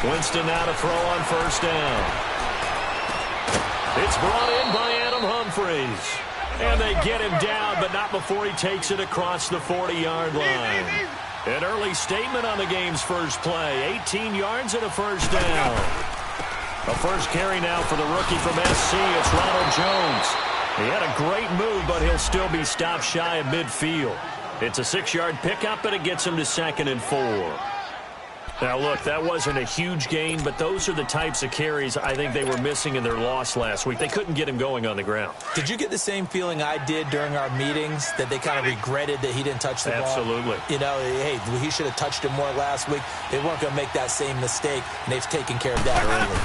Winston now to throw on first down. It's brought in by Adam Humphries. And they get him down, but not before he takes it across the 40-yard line. An early statement on the game's first play. 18 yards and a first down. A first carry now for the rookie from SC. It's Ronald Jones. He had a great move, but he'll still be stopped shy of midfield. It's a 6-yard pickup, and it gets him to 2nd and 4. Now, look, that wasn't a huge gain, but those are the types of carries I think they were missing in their loss last week. They couldn't get him going on the ground. Did you get the same feeling I did during our meetings, that they kind of regretted that he didn't touch the ball? Absolutely. You know, hey, he should have touched it more last week. They weren't going to make that same mistake, and they've taken care of that early.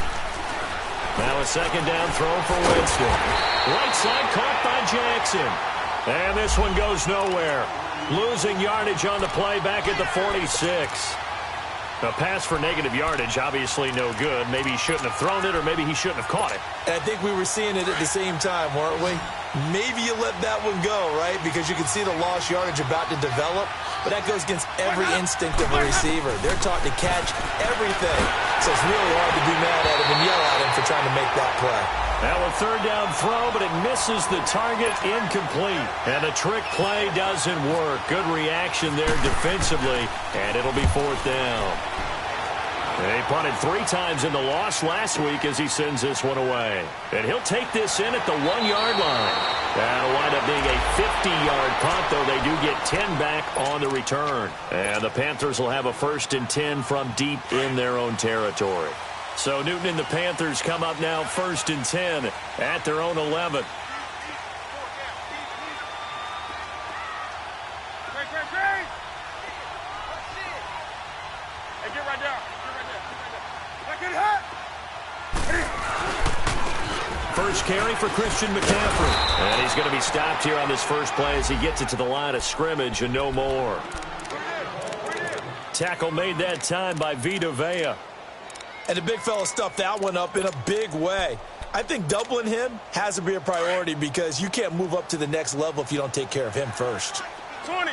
Now a 2nd down throw for Winston. Right side caught by Jackson. And this one goes nowhere. Losing yardage on the play back at the 46. A pass for negative yardage, obviously no good. Maybe he shouldn't have thrown it, or maybe he shouldn't have caught it. And I think we were seeing it at the same time, weren't we? Maybe you let that one go, right? Because you can see the lost yardage about to develop. But that goes against every instinct of a receiver. They're taught to catch everything. So it's really hard to be mad at him and yell at him for trying to make that play. Now a 3rd down throw, but it misses the target, incomplete. And the trick play doesn't work. Good reaction there defensively, and it'll be 4th down. They punted 3 times in the loss last week as he sends this one away. And he'll take this in at the 1-yard line. That'll wind up being a 50-yard punt, though they do get 10 back on the return. And the Panthers will have a 1st and 10 from deep in their own territory. So Newton and the Panthers come up now 1st and 10 at their own 11. First carry for Christian McCaffrey. And he's going to be stopped here on this first play as he gets it to the line of scrimmage and no more. Tackle made that time by Vita Vea. And the big fella stuffed that one up in a big way. I think doubling him has to be a priority because you can't move up to the next level if you don't take care of him first. 20.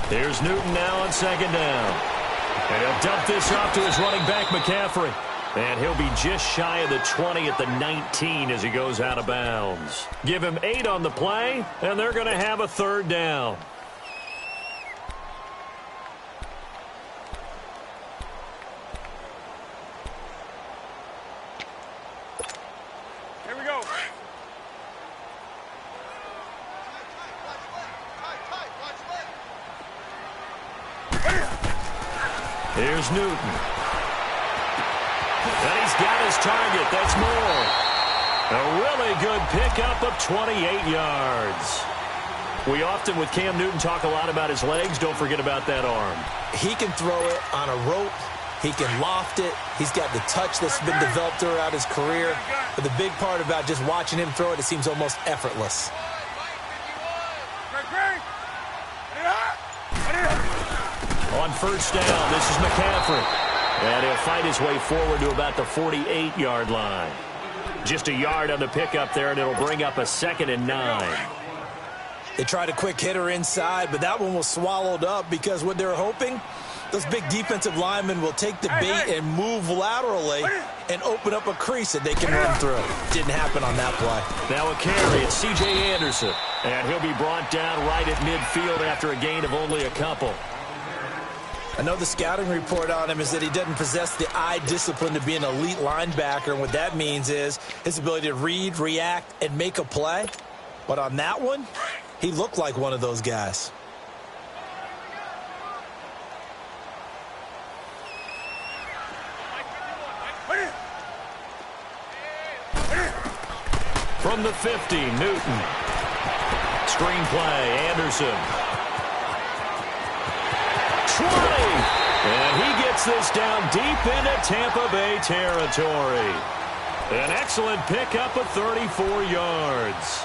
Here's Newton now on 2nd down. And he'll dump this off to his running back, McCaffrey. And he'll be just shy of the 20 at the 19 as he goes out of bounds. Give him 8 on the play, and they're going to have a 3rd down. Here we go. Here's Newton. And he's got his target. That's more. A really good pickup of 28 yards. We often, with Cam Newton, talk a lot about his legs. Don't forget about that arm. He can throw it on a rope. He can loft it. He's got the touch that's been developed throughout his career. But the big part about just watching him throw it, it seems almost effortless. On first down, this is McCaffrey. And he'll fight his way forward to about the 48-yard line. Just a yard on the pickup there, and it'll bring up a 2nd and 9. They tried a quick hitter inside, but that one was swallowed up because what they're hoping, those big defensive linemen will take the bait and move laterally and open up a crease that they can run through. Didn't happen on that play. Now a carry. It's C.J. Anderson. And he'll be brought down right at midfield after a gain of only a couple. I know the scouting report on him is that he doesn't possess the eye discipline to be an elite linebacker, and what that means is his ability to read, react, and make a play. But on that one, he looked like one of those guys. From the 50, Newton. Screenplay, Anderson. 20, and he gets this down deep into Tampa Bay territory. An excellent pickup of 34 yards.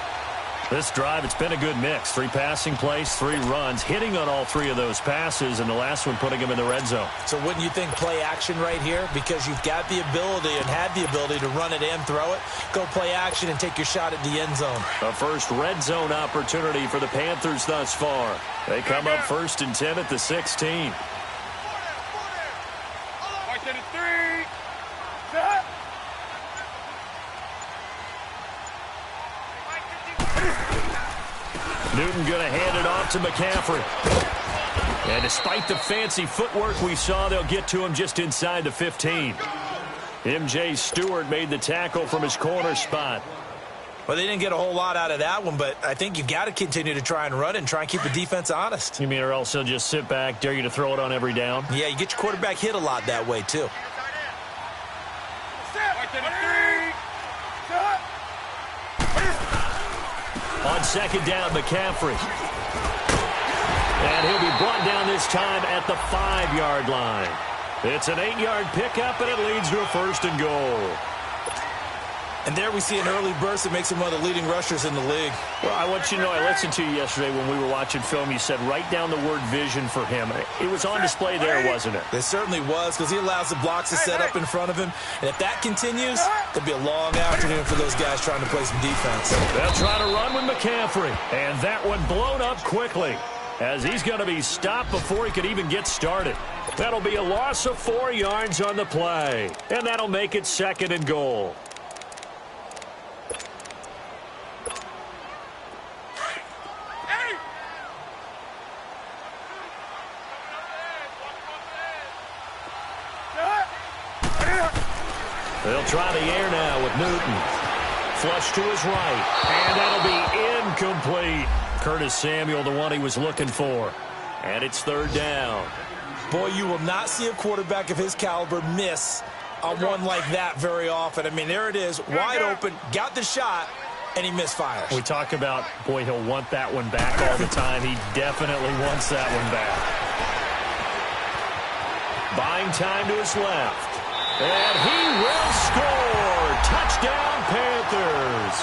This drive, it's been a good mix. 3 passing plays, 3 runs, hitting on all 3 of those passes, and the last one putting him in the red zone. So wouldn't you think play action right here? Because you've got the ability and had the ability to run it and throw it. Go play action and take your shot at the end zone. A first red zone opportunity for the Panthers thus far. They come up 1st and 10 at the 16. Newton going to hand it off to McCaffrey. And despite the fancy footwork we saw, they'll get to him just inside the 15. M.J. Stewart made the tackle from his corner spot. Well, they didn't get a whole lot out of that one, but I think you've got to continue to try and run and try and keep the defense honest. You mean or else he'll just sit back, dare you to throw it on every down? Yeah, you get your quarterback hit a lot that way, too. On 2nd down, McCaffrey. And he'll be brought down this time at the 5-yard line. It's an 8-yard pickup, and it leads to a 1st and goal. And there we see an early burst that makes him one of the leading rushers in the league. Well, I want you to know, I listened to you yesterday when we were watching film. You said write down the word vision for him. It was on display there, wasn't it? It certainly was, because he allows the blocks to set up in front of him. And if that continues, it'll be a long afternoon for those guys trying to play some defense. They'll try to run with McCaffrey. And that one blown up quickly, as he's going to be stopped before he could even get started. That'll be a loss of 4 yards on the play. And that'll make it 2nd and goal. They'll try the air now with Newton. Flush to his right. And that'll be incomplete. Curtis Samuel, the one he was looking for. And it's 3rd down. Boy, you will not see a quarterback of his caliber miss on one like that very often. I mean, there it is, wide open, got the shot, and he misfires. We talk about, boy, he'll want that one back all the time. He definitely wants that one back. Buying time to his left. And he will score. Touchdown, Panthers.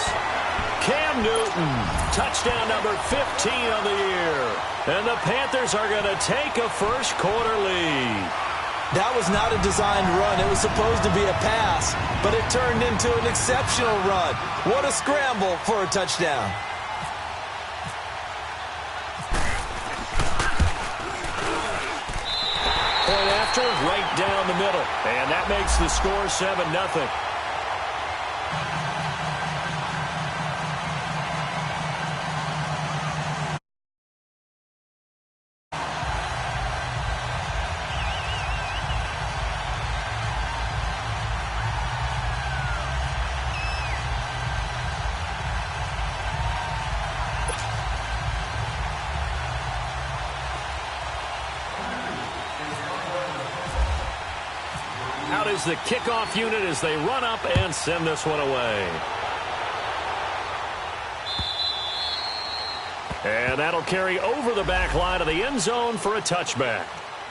Cam Newton, touchdown number 15 on the year. And the Panthers are going to take a first-quarter lead. That was not a designed run. It was supposed to be a pass, but it turned into an exceptional run. What a scramble for a touchdown. Point after, right down the middle. And that makes the score 7-0. Out is the kickoff unit as they run up and send this one away. And that'll carry over the back line of the end zone for a touchback.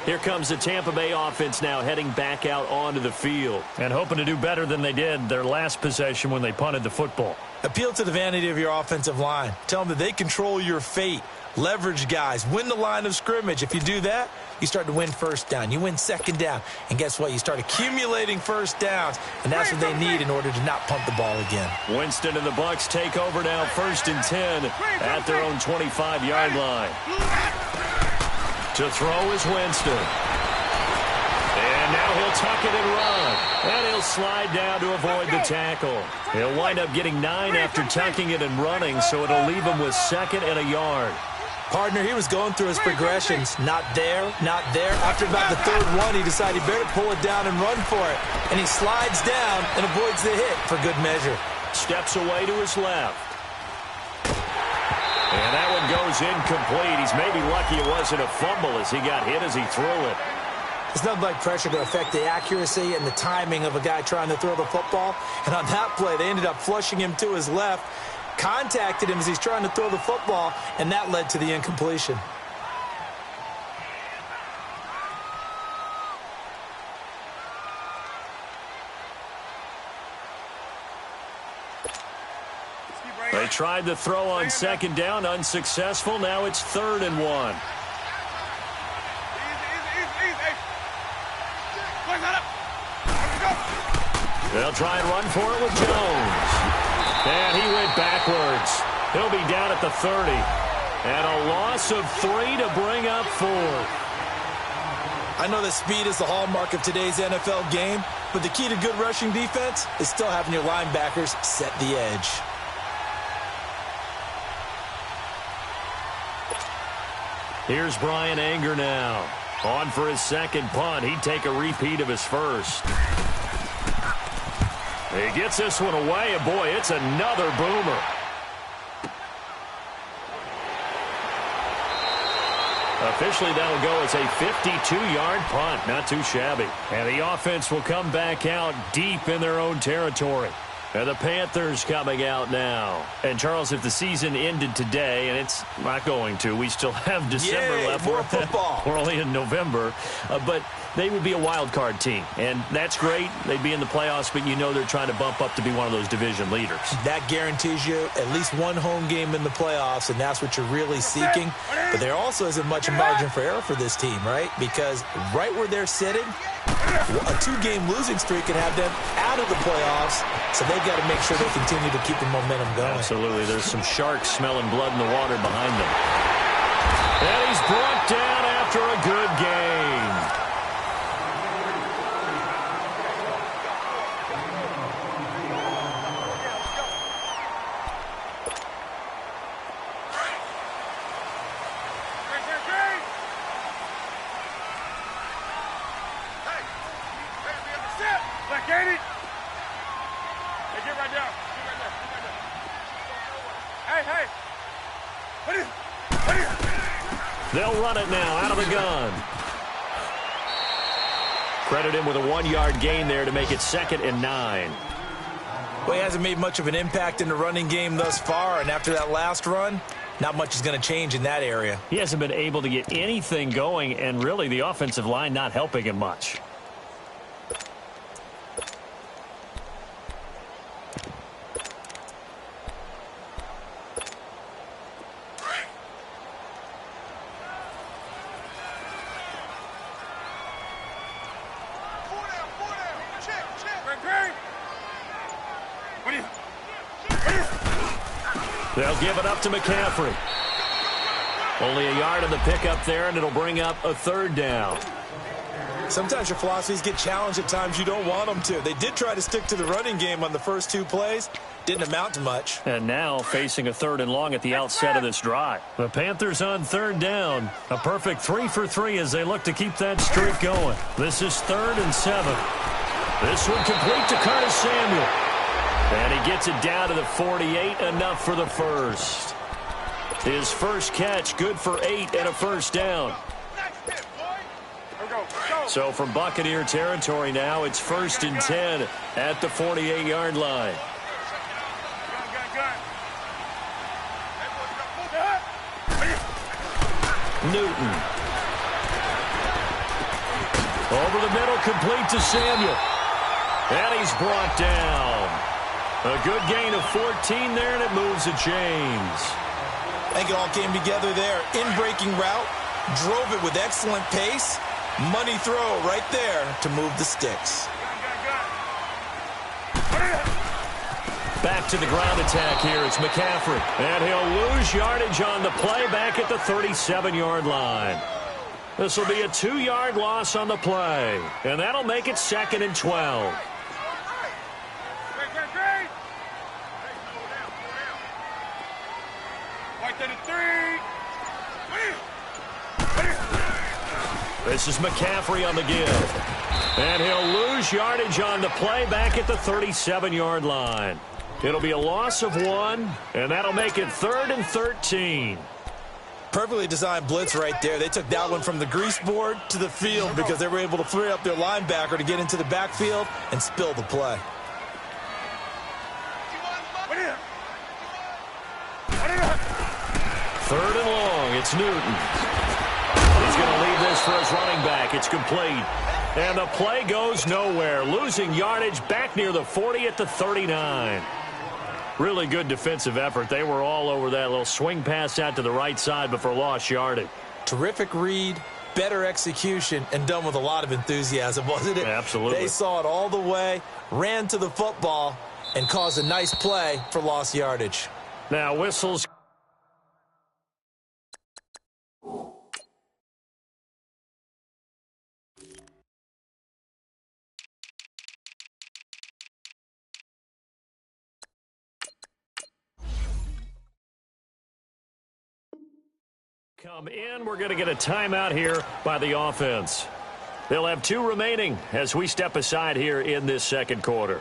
Here comes the Tampa Bay offense now heading back out onto the field and hoping to do better than they did their last possession when they punted the football. Appeal to the vanity of your offensive line. Tell them that they control your fate. Leverage guys. Win the line of scrimmage. If you do that, you start to win first down. You win second down. And guess what? You start accumulating first downs. And that's what they need in order to not punt the ball again. Winston and the Bucs take over now 1st and 10 at their own 25-yard line. To throw is Winston. And now he'll tuck it and run. And he'll slide down to avoid the tackle. He'll wind up getting 9 after tucking it and running, so it'll leave him with 2nd and a yard. Partner, he was going through his progressions. Not there, not there. After about the 3rd one, he decided he better pull it down and run for it. And he slides down and avoids the hit for good measure. Steps away to his left. And that one goes incomplete. He's maybe lucky it wasn't a fumble as he got hit as he threw it. It's nothing like pressure to affect the accuracy and the timing of a guy trying to throw the football. And on that play, they ended up flushing him to his left, contacted him as he's trying to throw the football, and that led to the incompletion. They tried the throw on second down, unsuccessful. Now it's 3rd and 1. They'll try and run for it with Jones. And he went backwards. He'll be down at the 30. And a loss of 3 to bring up 4th. I know that speed is the hallmark of today's NFL game, but the key to good rushing defense is still having your linebackers set the edge. Here's Brian Anger now. On for his second punt. He'd take a repeat of his first. He gets this one away, and boy, it's another boomer. Officially, that'll go as a 52-yard punt. Not too shabby. And the offense will come back out deep in their own territory. And the Panthers coming out now. And, Charles, if the season ended today, and it's not going to, we still have December left. More football. We're only in November. But they would be a wild card team. And that's great. They'd be in the playoffs, but you know they're trying to bump up to be one of those division leaders. That guarantees you at least one home game in the playoffs, and that's what you're really seeking. But there also isn't much margin for error for this team, right? Because right where they're sitting, a 2-game losing streak can have them out of the playoffs, so they've got to make sure they continue to keep the momentum going. Absolutely. There's some sharks smelling blood in the water behind them. And he's brought down after a good game. They'll run it now out of the gun. Credit him with a 1-yard gain there to make it 2nd and 9. Well, he hasn't made much of an impact in the running game thus far, and after that last run, not much is going to change in that area. He hasn't been able to get anything going, and really the offensive line not helping him much. They'll give it up to McCaffrey. Only a yard on the pickup there, and it'll bring up a 3rd down. Sometimes your philosophies get challenged at times you don't want them to. They did try to stick to the running game on the first 2 plays. Didn't amount to much. And now facing a 3rd and long at the outset of this drive. The Panthers on 3rd down. A perfect 3 for 3 as they look to keep that streak going. This is 3rd and 7. This one complete to Curtis Samuel. And he gets it down to the 48, enough for the first. His first catch, good for 8 and a first down. So from Buccaneer territory now, it's 1st and 10 at the 48-yard line. Newton. Over the middle, complete to Samuel. And he's brought down. A good gain of 14 there, and it moves the chains. I think it all came together there. In-breaking route, drove it with excellent pace. Money throw right there to move the sticks. Back to the ground attack here. It's McCaffrey. And he'll lose yardage on the play back at the 37-yard line. This will be a 2-yard loss on the play. And that'll make it 2nd and 12. This is McCaffrey on the give. And he'll lose yardage on the play back at the 37-yard line. It'll be a loss of 1, and that'll make it 3rd and 13. Perfectly designed blitz right there. They took that one from the grease board to the field because they were able to free up their linebacker to get into the backfield and spill the play. Third and long. It's Newton. He's going to leave this for his running back. It's complete. And the play goes nowhere. Losing yardage back near the 40 at the 39. Really good defensive effort. They were all over that little swing pass out to the right side before lost yardage. Terrific read, better execution, and done with a lot of enthusiasm, wasn't it? Absolutely. They saw it all the way, ran to the football, and caused a nice play for lost yardage. Now whistles. Come in. We're going to get a timeout here by the offense. They'll have 2 remaining as we step aside here in this second quarter.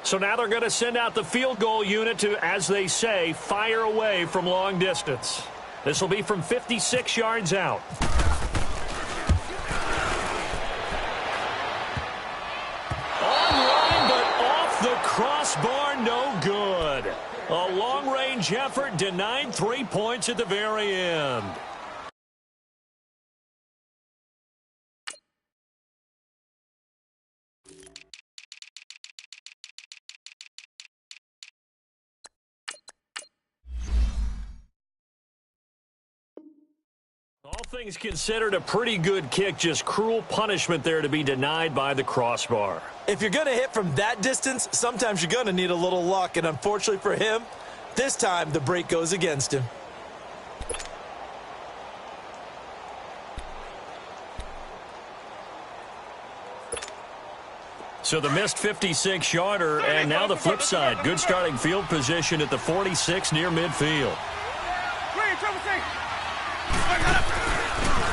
So now they're going to send out the field goal unit to, as they say, fire away from long distance. This will be from 56 yards out. Online, but off the crossbar, no good. A long-range effort denied 3 points at the very end. All things considered, a pretty good kick, just cruel punishment there to be denied by the crossbar. If you're going to hit from that distance, sometimes you're going to need a little luck, and unfortunately for him, this time the break goes against him. So the missed 56-yarder, and now the flip side. Good starting field position at the 46 near midfield.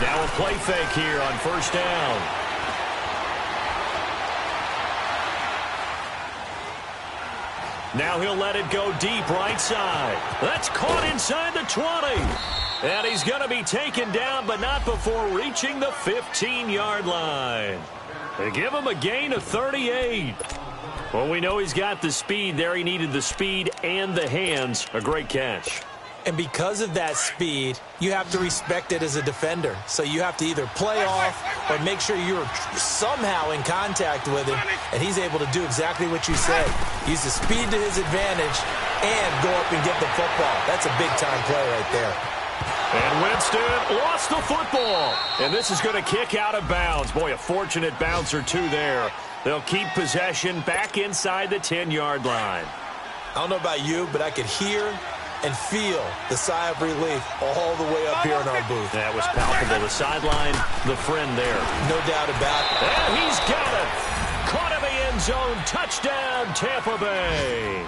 Now a play fake here on first down. Now he'll let it go deep right side. That's caught inside the 20. And he's going to be taken down, but not before reaching the 15-yard line. They give him a gain of 38. Well, we know he's got the speed there. He needed the speed and the hands. A great catch. And because of that speed, you have to respect it as a defender. So you have to either play off or make sure you're somehow in contact with him, and he's able to do exactly what you said. Use the speed to his advantage and go up and get the football. That's a big-time play right there. And Winston lost the football. And this is going to kick out of bounds. Boy, a fortunate bounce or two there. They'll keep possession back inside the 10-yard line. I don't know about you, but I could hear and feel the sigh of relief all the way up here in our booth. That was palpable. The sideline, the friend there. No doubt about it. And he's got it. Caught in the end zone. Touchdown, Tampa Bay.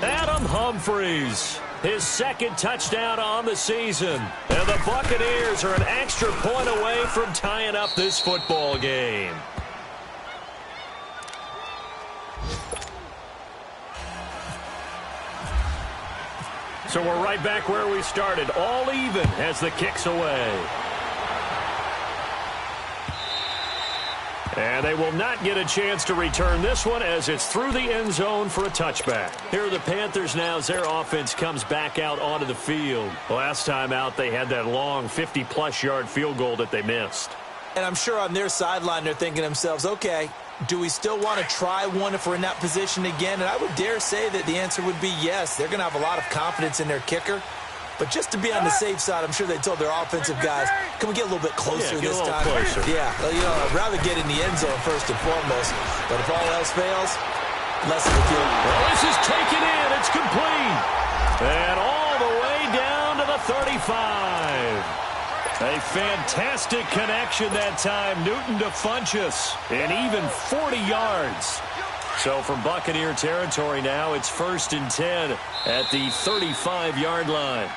Adam Humphries, his second touchdown on the season. And the Buccaneers are an extra point away from tying up this football game. So we're right back where we started, all even as the kick's away. And they will not get a chance to return this one as it's through the end zone for a touchback. Here are the Panthers now as their offense comes back out onto the field. Last time out, they had that long 50-plus yard field goal that they missed. And I'm sure on their sideline they're thinking to themselves, okay, do we still want to try one if we're in that position again? And I would dare say that the answer would be yes. They're going to have a lot of confidence in their kicker. But just to be on the safe side, I'm sure they told their offensive guys, can we get a little bit closer this time? Closer. Yeah, I'd rather get in the end zone first and foremost. But if all else fails, less of a field. Well, this is taken in. It's complete. And all the way down to the 35. A fantastic connection that time. Newton to Funchess. And even 40 yards. So from Buccaneer territory now, it's 1st and 10 at the 35-yard line.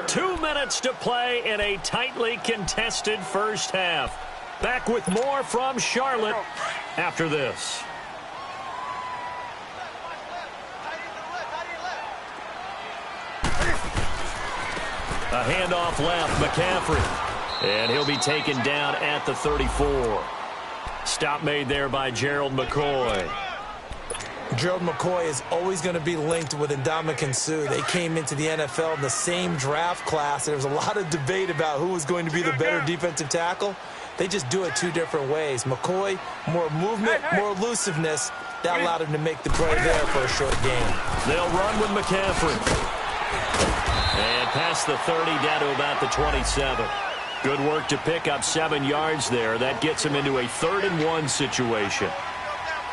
2 minutes to play in a tightly contested first half. Back with more from Charlotte after this. A handoff left, McCaffrey. And he'll be taken down at the 34. Stop made there by Gerald McCoy. Gerald McCoy is always going to be linked with Ndamukong Suh. They came into the NFL in the same draft class. There was a lot of debate about who was going to be the better defensive tackle. They just do it two different ways. McCoy, more movement, more elusiveness. That allowed him to make the play there for a short gain. They'll run with McCaffrey. And past the 30, down to about the 27. Good work to pick up 7 yards there. That gets him into a 3rd-and-1 situation.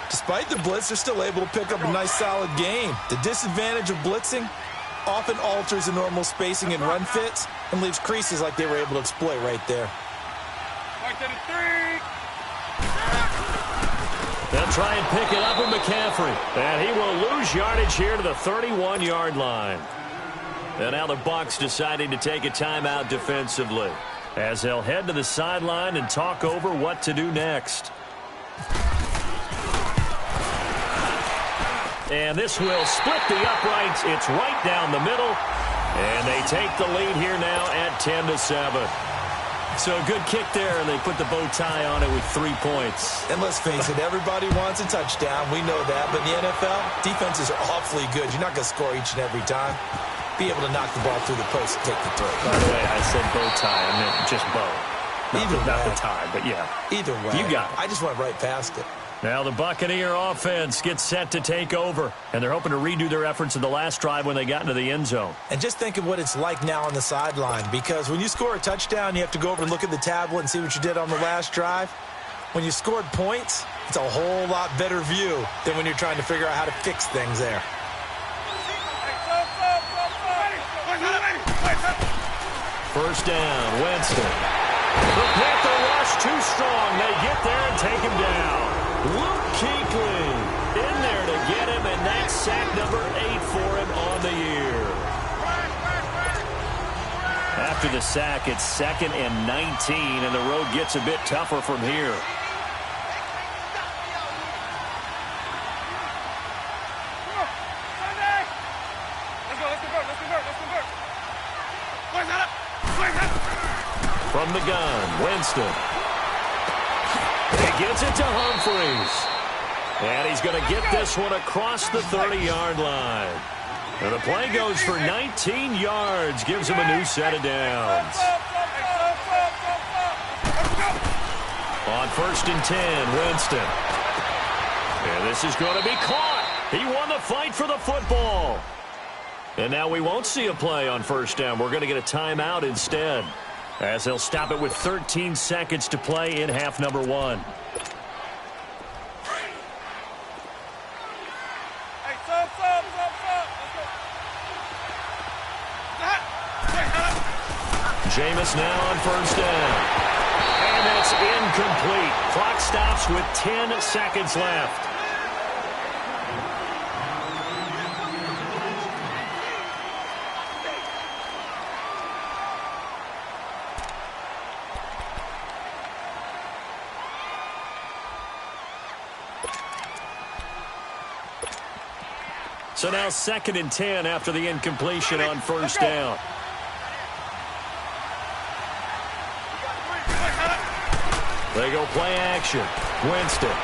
Despite the blitz, they're still able to pick up a nice, solid gain. The disadvantage of blitzing often alters the normal spacing and run fits and leaves creases like they were able to exploit right there. They'll try and pick it up with McCaffrey. And he will lose yardage here to the 31-yard line. And now the Bucs deciding to take a timeout defensively, as they'll head to the sideline and talk over what to do next. And this will split the uprights. It's right down the middle. And they take the lead here now at 10-7. So a good kick there, and they put the bow tie on it with 3 points. And let's face it, everybody wants a touchdown. We know that. But in the NFL, defenses are awfully good. You're not going to score each and every time. Be able to knock the ball through the post and take the throw. By the way, I said bow tie. I meant just bow. Not the tie, but yeah. Either way. You got it. I just went right past it. Now the Buccaneer offense gets set to take over, and they're hoping to redo their efforts in the last drive when they got into the end zone. And just think of what it's like now on the sideline, because when you score a touchdown, you have to go over and look at the tablet and see what you did on the last drive. When you scored points, it's a whole lot better view than when you're trying to figure out how to fix things there. First down, Winston. The Panther rush too strong. They get there and take him down. Luke Kuechly in there to get him, and that's sack number 8 for him on the year. After the sack, it's 2nd and 19, and the road gets a bit tougher from here. From the gun, Winston. He gets it to Humphries. And he's going to get this one across the 30-yard line. And the play goes for 19 yards, gives him a new set of downs. On 1st and 10, Winston. And this is going to be caught. He won the fight for the football. And now we won't see a play on 1st down. We're going to get a timeout instead, as they'll stop it with 13 seconds to play in half number 1. Jameis now on 1st down. And it's incomplete. Clock stops with 10 seconds left. So now 2nd and 10 after the incompletion on 1st down. They go play action. Winston.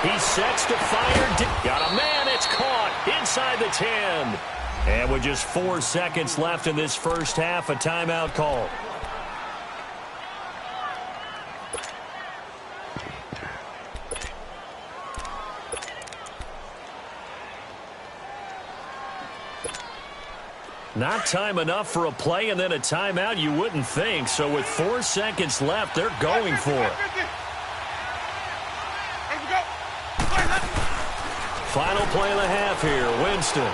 He sets to fire. Got a man. It's caught inside the 10. And with just 4 seconds left in this first half, a timeout call. Not time enough for a play and then a timeout, you wouldn't think. So with 4 seconds left, they're going for it. Final play of the half here, Winston.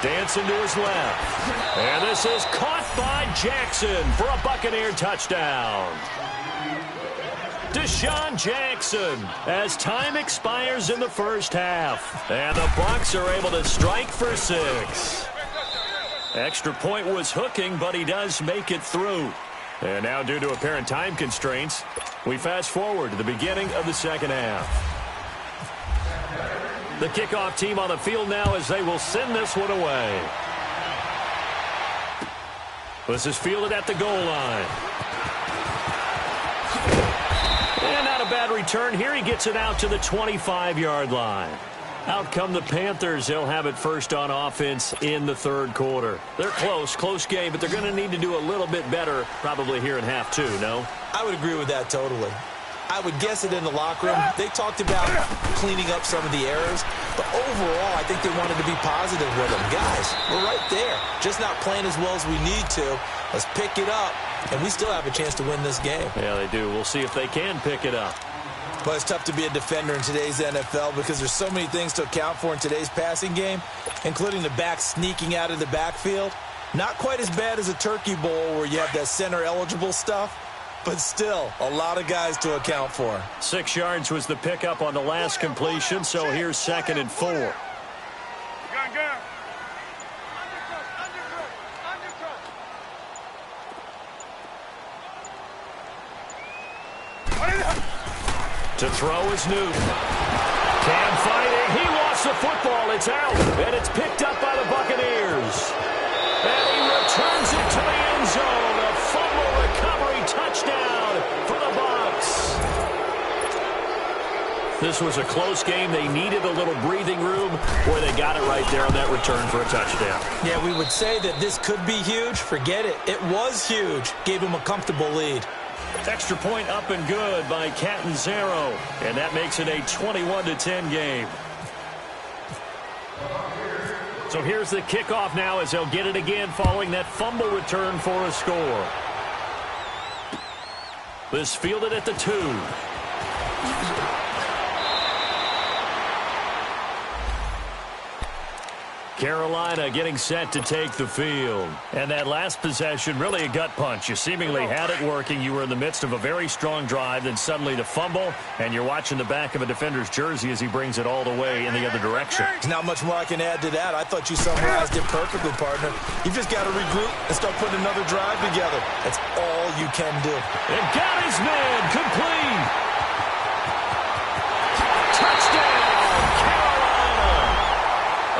Dancing to his left. And this is caught by Jackson for a Buccaneer touchdown. Deshaun Jackson as time expires in the first half. And the Bucs are able to strike for 6. Extra point was hooking, but he does make it through. And now due to apparent time constraints, we fast forward to the beginning of the second half. The kickoff team on the field now as they will send this one away. This is fielded at the goal line. And not a bad return here. He gets it out to the 25-yard line. Out come the Panthers. They'll have it first on offense in the third quarter. They're close game, but they're going to need to do a little bit better probably here in half two, no? I would agree with that totally. I would guess it in the locker room. They talked about cleaning up some of the errors, but overall, I think they wanted to be positive with them. Guys, we're right there. Just not playing as well as we need to. Let's pick it up, and we still have a chance to win this game. Yeah, they do. We'll see if they can pick it up. But it's tough to be a defender in today's NFL because there's so many things to account for in today's passing game, including the back sneaking out of the backfield. Not quite as bad as a turkey bowl where you have that center-eligible stuff, but still a lot of guys to account for. 6 yards was the pickup on the last completion, so here's 2nd and 4. Gun. To throw is Newton. Cam fighting. He lost the football. It's out. And it's picked up by the Buccaneers. And he returns it to the end zone. A fumble recovery touchdown for the Bucs. This was a close game. They needed a little breathing room. Boy, they got it right there on that return for a touchdown. Yeah, we would say that this could be huge. Forget it. It was huge. Gave him a comfortable lead. Extra point up and good by Catanzaro. And that makes it a 21-10 game. So here's the kickoff now as they'll get it again following that fumble return for a score. This fielded at the 2. Carolina getting set to take the field. And that last possession, really a gut punch. You seemingly had it working. You were in the midst of a very strong drive, then suddenly the fumble, and you're watching the back of a defender's jersey as he brings it all the way in the other direction. There's not much more I can add to that. I thought you summarized it perfectly, partner. You've just got to regroup and start putting another drive together. That's all you can do. And got his man complete. Touchdown, Carolina.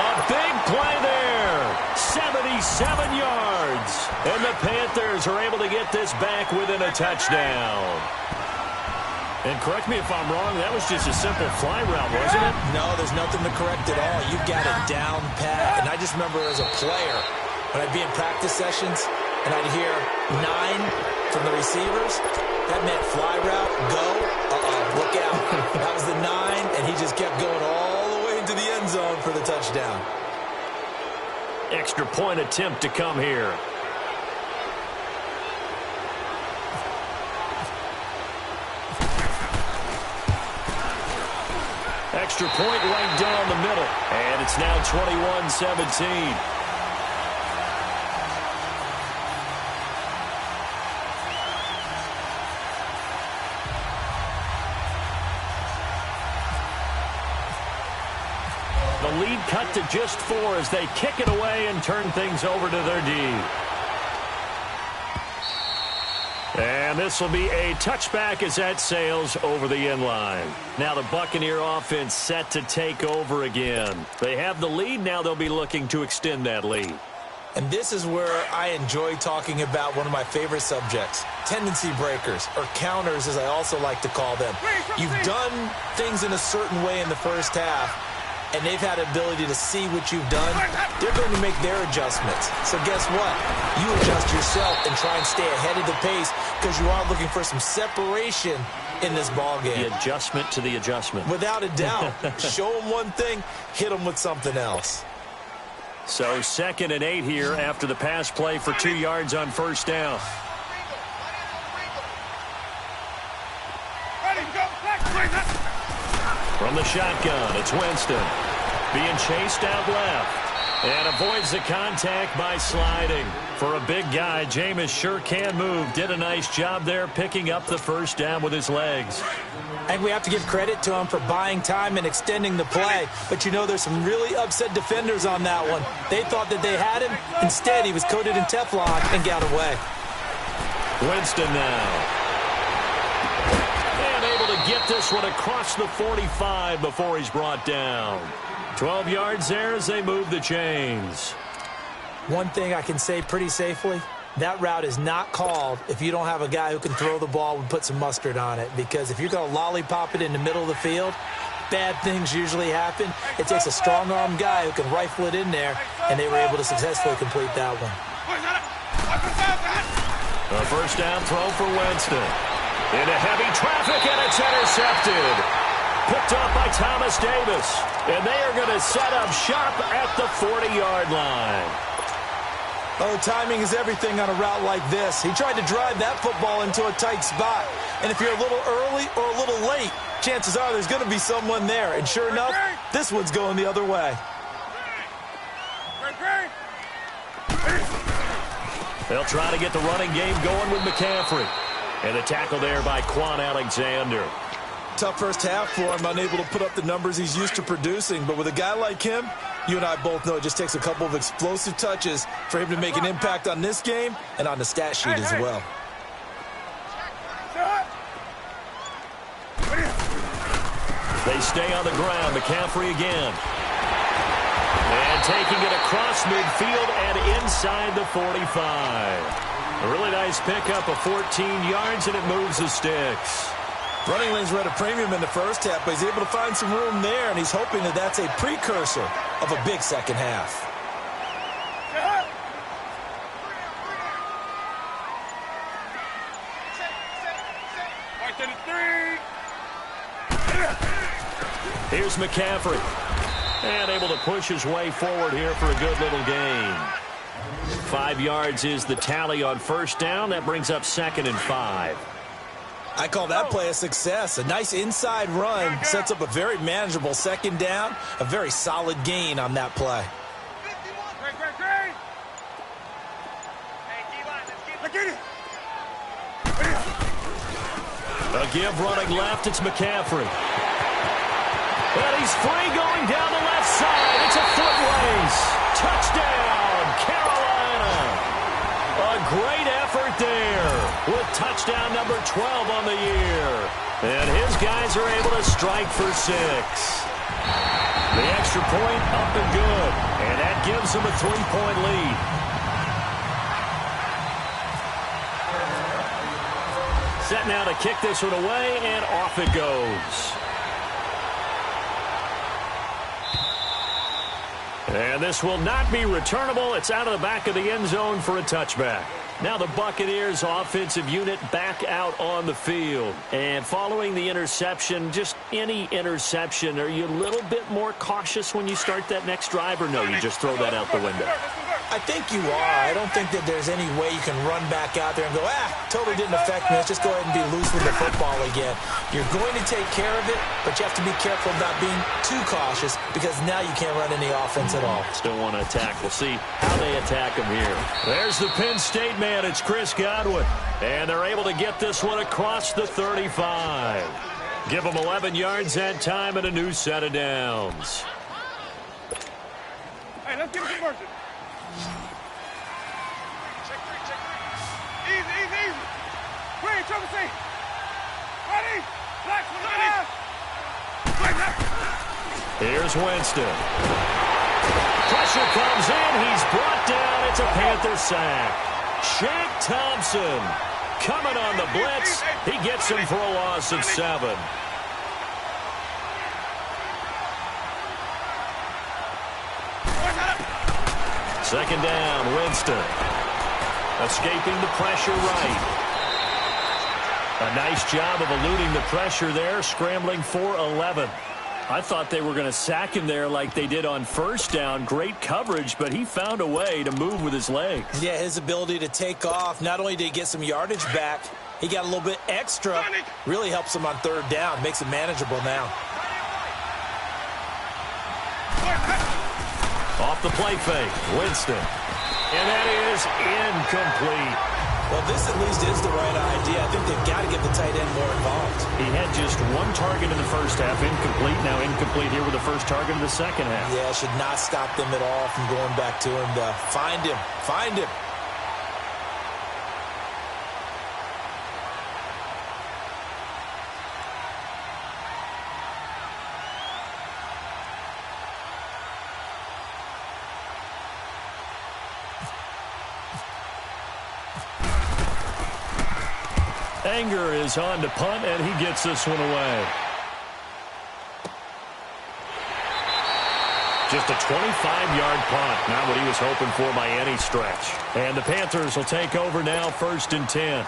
A big play there. 77 yards. And the Panthers are able to get this back within a touchdown. And correct me if I'm wrong, that was just a simple fly route, wasn't it? No, there's nothing to correct at all. You got it down pat. And I just remember as a player, when I'd be in practice sessions, and I'd hear 9 from the receivers, that meant fly route, go, look out. That was the 9, and he just kept going all the way into the end zone for the touchdown. Extra point attempt to come here. Extra point right down the middle. And it's now 21-17. The lead cut to just 4 as they kick it away and turn things over to their D. And this will be a touchback as that sails over the end line. Now the Buccaneer offense set to take over again. They have the lead. Now they'll be looking to extend that lead. And this is where I enjoy talking about one of my favorite subjects, tendency breakers, or counters as I also like to call them. You've done things in a certain way in the first half, and they've had the ability to see what you've done. They're going to make their adjustments. So guess what? You adjust yourself and try and stay ahead of the pace because you are looking for some separation in this ballgame. The adjustment to the adjustment. Without a doubt. Show them one thing, hit them with something else. So 2nd and 8 here after the pass play for 2 yards on first down. From the shotgun, it's Winston. Being chased out left. And avoids the contact by sliding. For a big guy, Jameis sure can move. Did a nice job there picking up the first down with his legs. I think we have to give credit to him for buying time and extending the play. But, you know, there's some really upset defenders on that one. They thought that they had him. Instead, he was coated in Teflon and got away. Winston now. And able to get this one across the 45 before he's brought down. 12 yards there as they move the chains. One thing I can say pretty safely, that route is not called if you don't have a guy who can throw the ball and put some mustard on it. Because if you're going to lollipop it in the middle of the field, bad things usually happen. It takes a strong-arm guy who can rifle it in there, and they were able to successfully complete that one. A first down throw for Winston. Into heavy traffic, and it's intercepted. Picked up by Thomas Davis. And they are going to set up shop at the 40-yard line. Oh, timing is everything on a route like this. He tried to drive that football into a tight spot. And if you're a little early or a little late, chances are there's going to be someone there. And sure enough, this one's going the other way. They'll try to get the running game going with McCaffrey. And the tackle there by Quan Alexander. Tough first half for him, unable to put up the numbers he's used to producing. But with a guy like him, you and I both know it just takes a couple of explosive touches for him to make an impact on this game and on the stat sheet as well. They stay on the ground. McCaffrey again. And taking it across midfield and inside the 45. A really nice pickup of 14 yards, and it moves the sticks. Running lanes were at a premium in the first half, but he's able to find some room there, and he's hoping that that's a precursor of a big second half. Here's McCaffrey. And able to push his way forward here for a good little gain. 5 yards is the tally on first down. That brings up 2nd and 5. I call that play a success. A nice inside run sets up a very manageable second down. A very solid gain on that play. A give running left. It's McCaffrey. And he's free going down the left side. It's a foot race. Touchdown, Carolina. A great effort there with touchdown number 12 on the year. And his guys are able to strike for 6. The extra point up and good. And that gives them a 3-point lead. Set now to kick this one away, and off it goes. And this will not be returnable. It's out of the back of the end zone for a touchback. Now the Buccaneers offensive unit back out on the field. And following the interception, just any interception, are you a little bit more cautious when you start that next drive, or no, you just throw that out the window? I think you are. I don't think that there's any way you can run back out there and go, totally didn't affect me. Let's just go ahead and be loose with the football again. You're going to take care of it, but you have to be careful about being too cautious because now you can't run any offense at all. Still want to attack. We'll see how they attack him here. There's the Penn State man. It's Chris Godwin. And they're able to get this one across the 35. Give them 11 yards that time and a new set of downs. Hey, let's give it conversion. Easy, easy, easy. Wait, trouble C. Ready? Black, Here's Winston. Pressure comes in. He's brought down. It's a Panther sack. Shaq Thompson coming on the blitz. He gets him for a loss of 7. Second down, Winston. Escaping the pressure right. A nice job of eluding the pressure there, scrambling for 11. I thought they were going to sack him there like they did on first down. Great coverage, but he found a way to move with his legs. Yeah, his ability to take off, not only did he get some yardage back, he got a little bit extra. Really helps him on third down, makes it manageable now. Off the play fake, Winston. And that is incomplete. Well, this at least is the right idea. I think they've got to get the tight end more involved. He had just one target in the first half, incomplete. Now incomplete here with the first target in the second half. Yeah, it should not stop them at all from going back to him to find him. Find him. Anger is on to punt, and he gets this one away. Just a 25-yard punt. Not what he was hoping for by any stretch. And the Panthers will take over now, 1st and 10.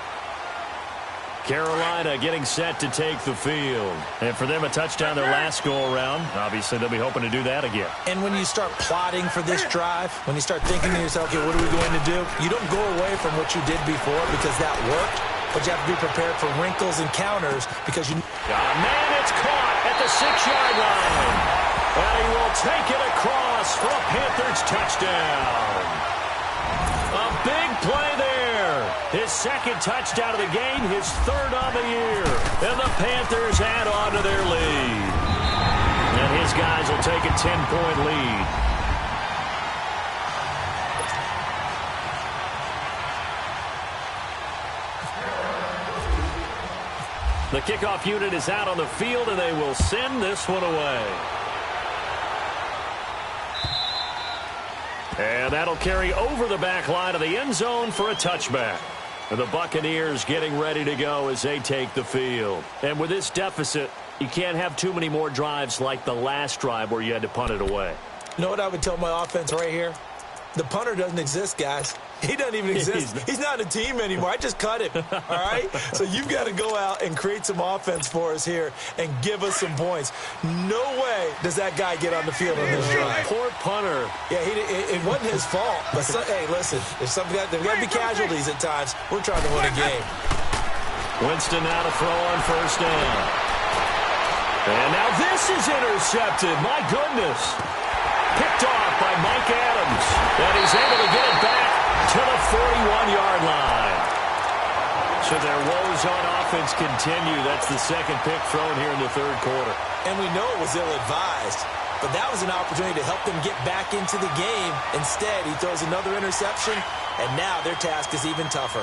Carolina getting set to take the field. And for them, a touchdown their last go-around. Obviously, they'll be hoping to do that again. And when you start plotting for this drive, when you start thinking to yourself, okay, what are we going to do? You don't go away from what you did before because that worked, but you have to be prepared for wrinkles and counters because you... Man, it's caught at the 6-yard line. And he will take it across for a Panthers touchdown. A big play there. His second touchdown of the game, his 3rd on the year. And the Panthers add on to their lead. And his guys will take a 10-point lead. The kickoff unit is out on the field, and they will send this one away. And that'll carry over the back line of the end zone for a touchback. And the Buccaneers getting ready to go as they take the field. And with this deficit, you can't have too many more drives like the last drive where you had to punt it away. You know what I would tell my offense right here? The punter doesn't exist, guys. He doesn't even exist. He's not a team anymore. I just cut him, all right? So you've got to go out and create some offense for us here and give us some points. No way does that guy get on the field on this drive. Poor punter. Yeah, it wasn't his fault. But hey, listen, there's got to be casualties at times. We're trying to win a game. Winston now to throw on 1st down. And now this is intercepted. My goodness. Picked off by Mike Adams. And he's able to get it back to the 41-yard line. So their woes on offense continue. That's the second pick thrown here in the 3rd quarter. And we know it was ill-advised. But that was an opportunity to help them get back into the game. Instead, he throws another interception, and now their task is even tougher.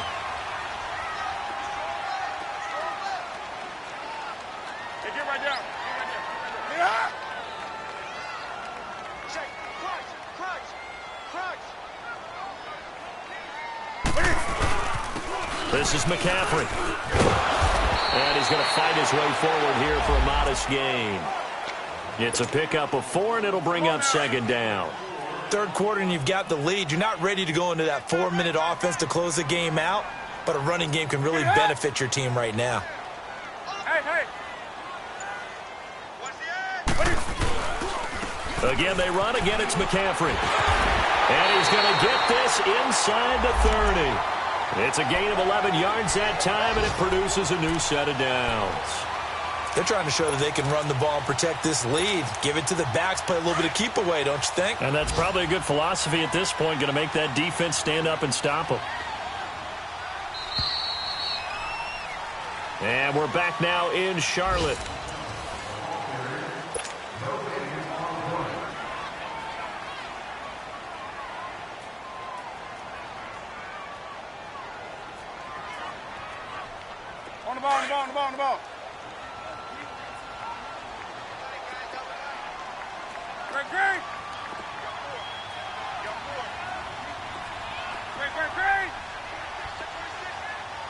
Hey, get right down. Get right there. Yeah. This is McCaffrey. And he's going to fight his way forward here for a modest gain. It's a pickup of 4, and it'll bring up 2nd down. 3rd quarter, and you've got the lead. You're not ready to go into that 4-minute offense to close the game out, but a running game can really benefit your team right now. Hey. Again, they run. Again, it's McCaffrey. And he's going to get this inside the 30. It's a gain of 11 yards that time, and it produces a new set of downs. They're trying to show that they can run the ball and protect this lead. Give it to the backs, play a little bit of keep away, don't you think? And that's probably a good philosophy at this point, going to make that defense stand up and stop them. And we're back now in Charlotte. On the ball. Great.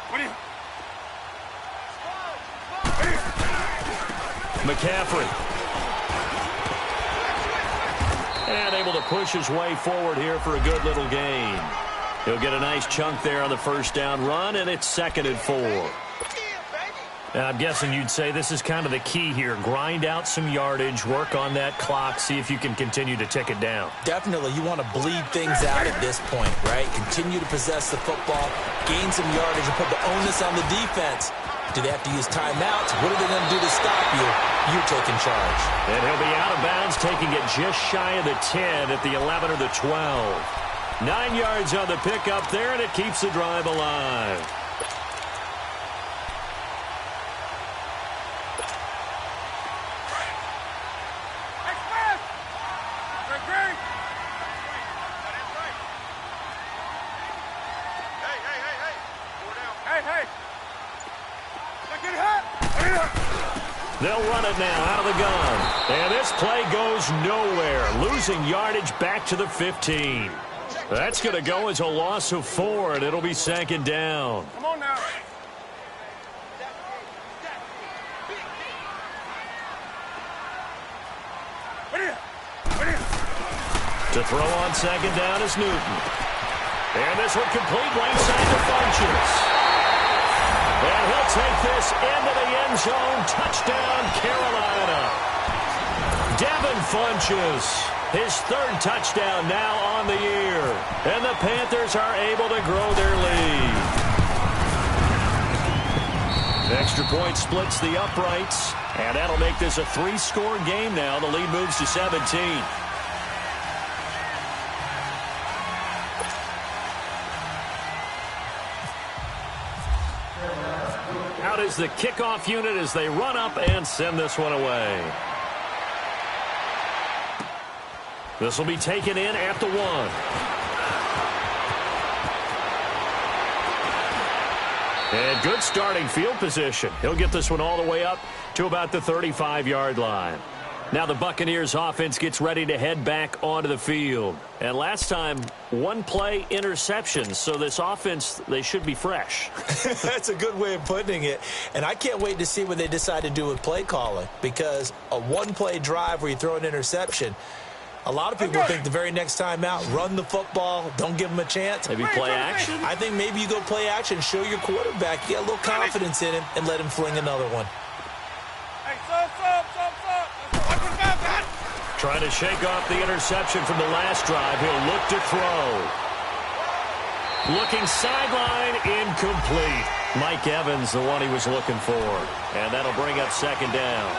What do you... McCaffrey. And able to push his way forward here for a good little gain. He'll get a nice chunk there on the 1st down run, and it's 2nd and 4. I'm guessing you'd say this is kind of the key here. Grind out some yardage, work on that clock, see if you can continue to tick it down. Definitely. You want to bleed things out at this point, right? Continue to possess the football, gain some yardage, and put the onus on the defense. Do they have to use timeouts? What are they going to do to stop you? You're taking charge. And he'll be out of bounds, taking it just shy of the 10 at the 11 or the 12. 9 yards on the pickup there, and it keeps the drive alive. They'll run it now out of the gun. And this play goes nowhere. Losing yardage back to the 15. That's going to go as a loss of 4, and it'll be 2nd down. Come on now. To throw on second down is Newton. And this one complete right side to Funches. And he'll take this into the end zone. Touchdown, Carolina. Devin Funches, his third touchdown now on the year. And the Panthers are able to grow their lead. Extra point splits the uprights. And that'll make this a 3-score game now. The lead moves to 17. Out is the kickoff unit as they run up and send this one away. This will be taken in at the 1. And good starting field position. He'll get this one all the way up to about the 35-yard line. Now the Buccaneers offense gets ready to head back onto the field. And last time, one-play interceptions. So this offense, they should be fresh. That's a good way of putting it. And I can't wait to see what they decide to do with play calling. Because a one-play drive where you throw an interception, a lot of people think the very next time out, run the football, don't give them a chance. Maybe play action? I think maybe you go play action, show your quarterback, you get a little confidence in him, and let him fling another one. Hey, stop. Trying to shake off the interception from the last drive. He'll look to throw. Looking sideline, incomplete. Mike Evans, the one he was looking for. And that'll bring up second down.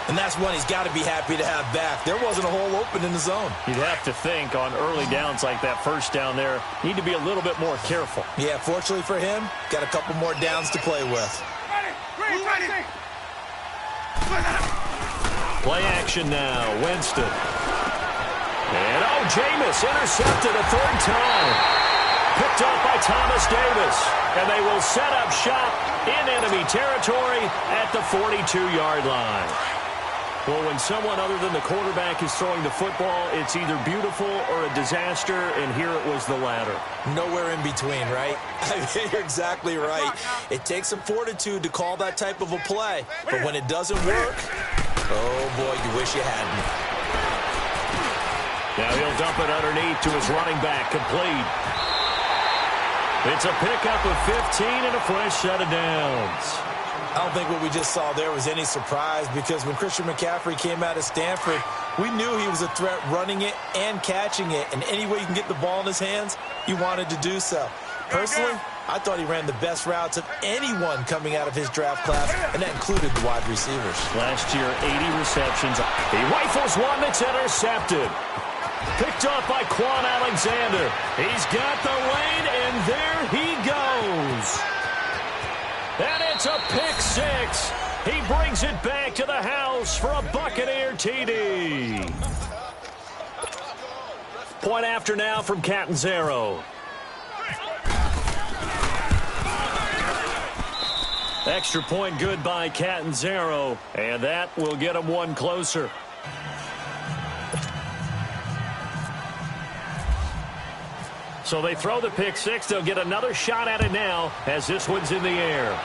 And that's one he's got to be happy to have back. There wasn't a hole open in the zone. You'd have to think on early downs like that first down there, need to be a little bit more careful. Yeah, fortunately for him, got a couple more downs to play with. Ready. Play action now, Winston. And Jameis intercepted a third time. Picked up by Thomas Davis. And they will set up shop in enemy territory at the 42-yard line. Well, when someone other than the quarterback is throwing the football, it's either beautiful or a disaster, and here it was the latter. Nowhere in between, right? You're exactly right. It takes some fortitude to call that type of a play, but when it doesn't work, oh boy, you wish you hadn't. Now he'll dump it underneath to his running back, complete. It's a pickup of 15 and a fresh set of downs. I don't think what we just saw there was any surprise, because when Christian McCaffrey came out of Stanford, we knew he was a threat running it and catching it. And any way you can get the ball in his hands, you wanted to do so. Personally, I thought he ran the best routes of anyone coming out of his draft class, and that included the wide receivers. Last year, 80 receptions. He rifles one that's intercepted. Picked off by Quan Alexander. He's got the lane, and there he goes. And it's a pick six. He brings it back to the house for a Buccaneer TD. Point after now from Catanzaro. Extra point good by Catanzaro, and that will get him one closer. So they throw the pick six. They'll get another shot at it now as this one's in the air.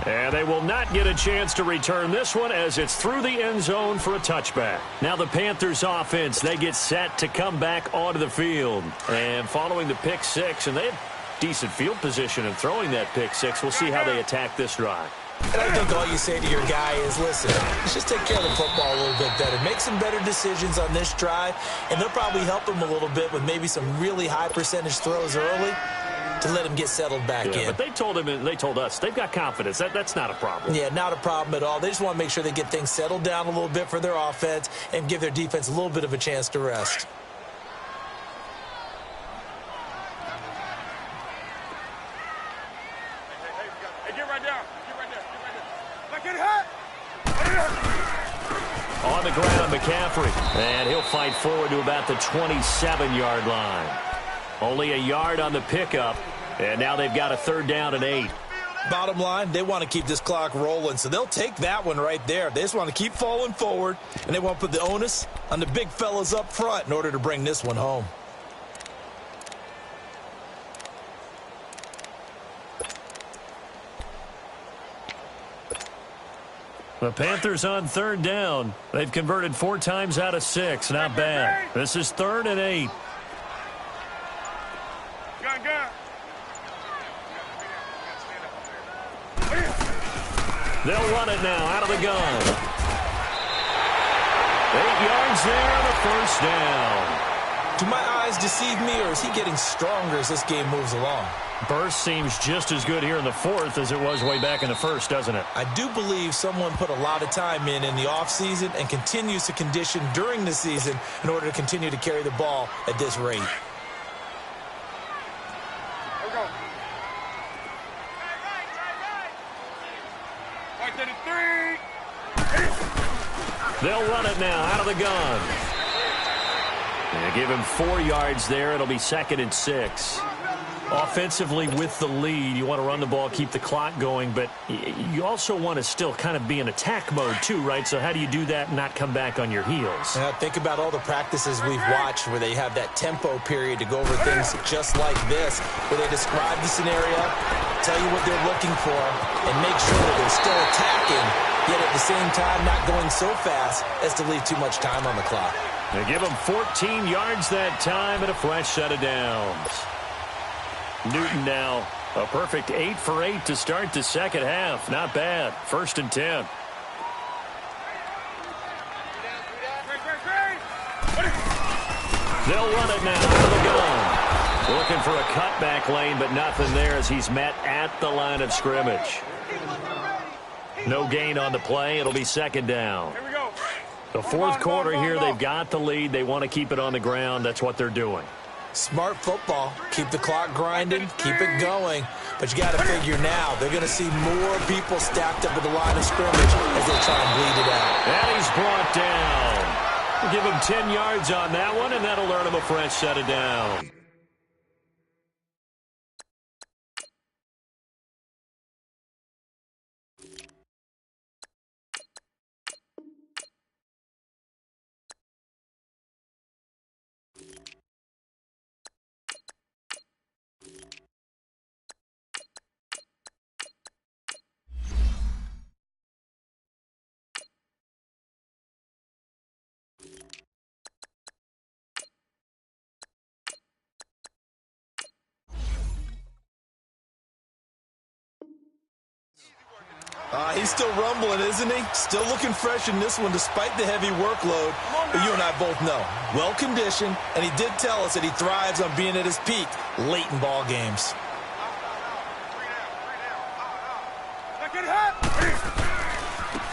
And they will not get a chance to return this one as it's through the end zone for a touchback. Now the Panthers offense, they get set to come back onto the field. And following the pick six, and they have decent field position in throwing that pick six. We'll see how they attack this drive. And I think all you say to your guy is, listen, let's just take care of the football a little bit better. Make some better decisions on this drive, and they'll probably help him a little bit with maybe some really high percentage throws early to let him get settled back in. But they told him, and they told us, they've got confidence. That's not a problem. Yeah, not a problem at all. They just want to make sure they get things settled down a little bit for their offense and give their defense a little bit of a chance to rest. On the ground, McCaffrey. And he'll fight forward to about the 27-yard line. Only a yard on the pickup. And now they've got a third down and 8. Bottom line, they want to keep this clock rolling, so they'll take that one right there. They just want to keep falling forward, and they want to put the onus on the big fellas up front in order to bring this one home. The Panthers on third down. They've converted 4 times out of 6. Not bad. This is 3rd and 8. Gun. They'll run it now out of the gun. 8 yards there on the first down. Do my eyes deceive me, or is he getting stronger as this game moves along? Burst seems just as good here in the 4th as it was way back in the 1st, doesn't it? I do believe someone put a lot of time in the offseason and continues to condition during the season in order to continue to carry the ball at this rate. Here we go. Right. 33. They'll run it now out of the gun. They give him 4 yards there. It'll be 2nd and 6. Offensively with the lead, you want to run the ball, keep the clock going, but you also want to still kind of be in attack mode too, right? So how do you do that and not come back on your heels? Think about all the practices we've watched where they have that tempo period to go over things just like this, where they describe the scenario, tell you what they're looking for, and make sure that they're still attacking, yet at the same time not going so fast as to leave too much time on the clock. They give him 14 yards that time and a fresh set of downs. Newton now, a perfect 8 for 8 to start the second half. Not bad. 1st and 10. They'll run it now out of the gun. Looking for a cutback lane, but nothing there as he's met at the line of scrimmage. No gain on the play. It'll be 2nd down. Here we go. The 4th quarter here, they've got the lead. They want to keep it on the ground. That's what they're doing. Smart football. Keep the clock grinding. Keep it going. But you got to figure now they're going to see more people stacked up at the line of scrimmage as they try and bleed it out. And he's brought down. We'll give him 10 yards on that one, and that'll earn him a fresh set of downs. He's still rumbling, isn't he? Still looking fresh in this one despite the heavy workload. But you and I both know, well-conditioned, and he did tell us that he thrives on being at his peak late in ball games.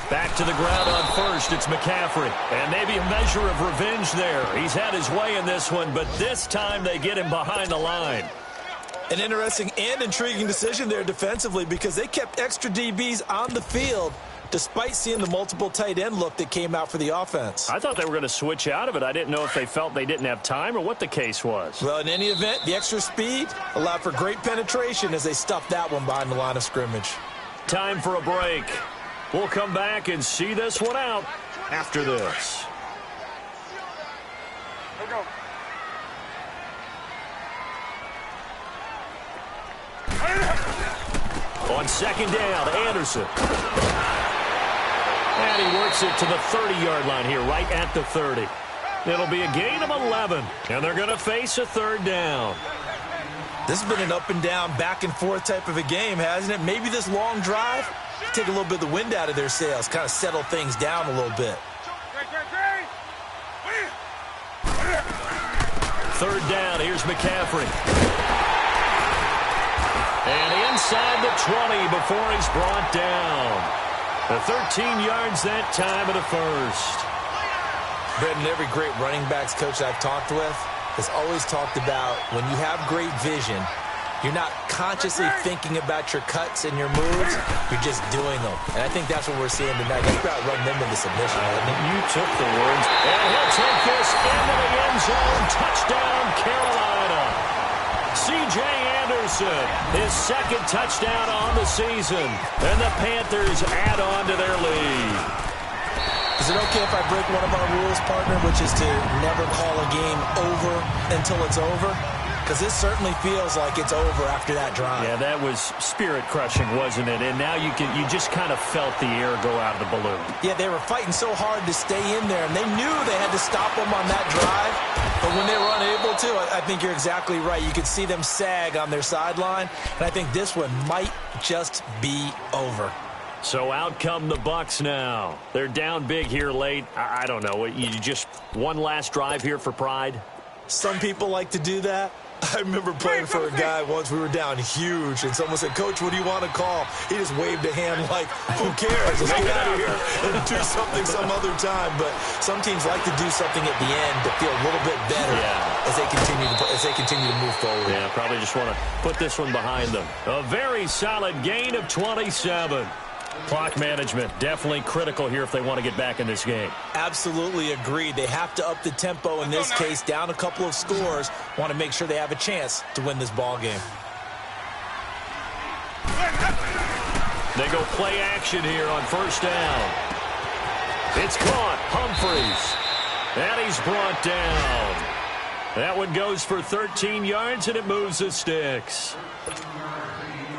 Back to the ground on first. It's McCaffrey. And maybe a measure of revenge there. He's had his way in this one, but this time they get him behind the line. An interesting and intriguing decision there defensively because they kept extra DBs on the field despite seeing the multiple tight end look that came out for the offense. I thought they were going to switch out of it. I didn't know if they felt they didn't have time or what the case was. Well, in any event, the extra speed allowed for great penetration as they stuffed that one behind the line of scrimmage. Time for a break. We'll come back and see this one out after this. Here we go. On 2nd down, Anderson. And he works it to the 30-yard line here, right at the 30. It'll be a gain of 11, and they're going to face a 3rd down. This has been an up-and-down, back-and-forth type of a game, hasn't it? Maybe this long drive, take a little bit of the wind out of their sails, kind of settle things down a little bit. 3rd down, here's McCaffrey. And inside the 20 before he's brought down. The 13 yards that time at a first. Brendan, every great running backs coach I've talked with has always talked about when you have great vision, you're not consciously thinking about your cuts and your moves, you're just doing them. And I think that's what we're seeing tonight. He's about running them into submission. You took the words. And he'll take this into the end zone. Touchdown, Carolina. C.J. Anderson, his 2nd touchdown on the season. And the Panthers add on to their lead. Is it okay if I break one of our rules, partner, which is to never call a game over until it's over? because this certainly feels like it's over after that drive. Yeah, that was spirit-crushing, wasn't it? And now you just kind of felt the air go out of the balloon. Yeah, they were fighting so hard to stay in there, and they knew they had to stop them on that drive. But when they were unable to, I think you're exactly right. You could see them sag on their sideline, and I think this one might just be over. So out come the Bucs now. They're down big here late. I don't know. You just one last drive here for pride? Some people like to do that. I remember playing for a guy once. We were down huge, and someone said, "Coach, what do you want to call?" He just waved a hand like, "Who cares? Let's get out of here and do something some other time." But some teams like to do something at the end to feel a little bit better as they continue to move forward. Yeah, probably just want to put this one behind them. A very solid gain of 27. Clock management definitely critical here if they want to get back in this game. Absolutely agreed. They have to up the tempo in this case, down a couple of scores. Want to make sure they have a chance to win this ball game. They go play action here on first down. It's caught. Humphreys. And he's brought down. That one goes for 13 yards, and it moves the sticks.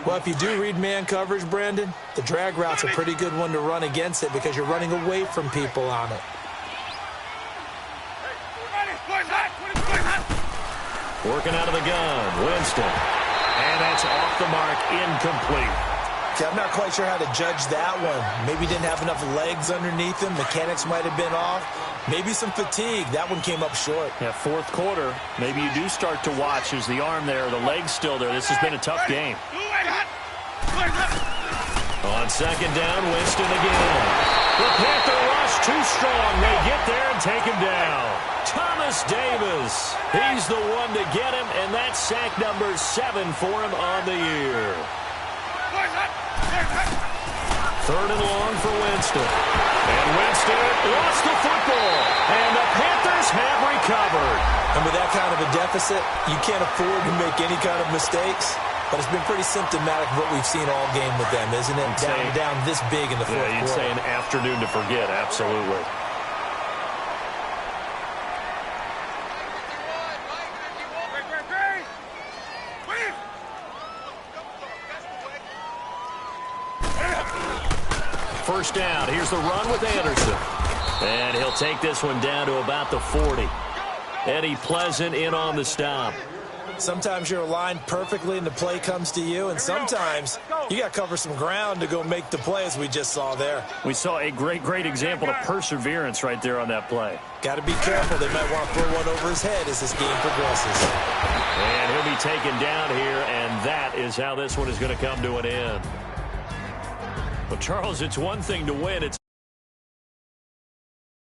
Well, if you do read man coverage, Brandon, the drag route's a pretty good one to run against it because you're running away from people on it. Working out of the gun, Winston. And that's off the mark, incomplete. See, I'm not quite sure how to judge that one. Maybe didn't have enough legs underneath him. Mechanics might have been off. Maybe some fatigue. That one came up short. Yeah, fourth quarter, maybe you do start to watch as the arm there, the leg's still there. This has been a tough game. On second down, Winston again. The Panther rush too strong. They get there and take him down. Thomas Davis. He's the one to get him, and that's sack number 7 for him on the year. Third and long for Winston. And Winston lost the football. And the Panthers have recovered. And with that kind of a deficit, you can't afford to make any kind of mistakes. But it's been pretty symptomatic of what we've seen all game with them, isn't it? Down this big in the fourth quarter. Yeah, you'd say an afternoon to forget, absolutely. First down. Here's the run with Anderson. And he'll take this one down to about the 40. Eddie Pleasant in on the stop. Sometimes you're aligned perfectly and the play comes to you, and sometimes you got to cover some ground to go make the play, as we just saw there. We saw a great example of perseverance right there on that play. Got to be careful. They might want to throw one over his head as this game progresses. And he'll be taken down here, and that is how this one is going to come to an end. Well, Charles, it's one thing to win. It's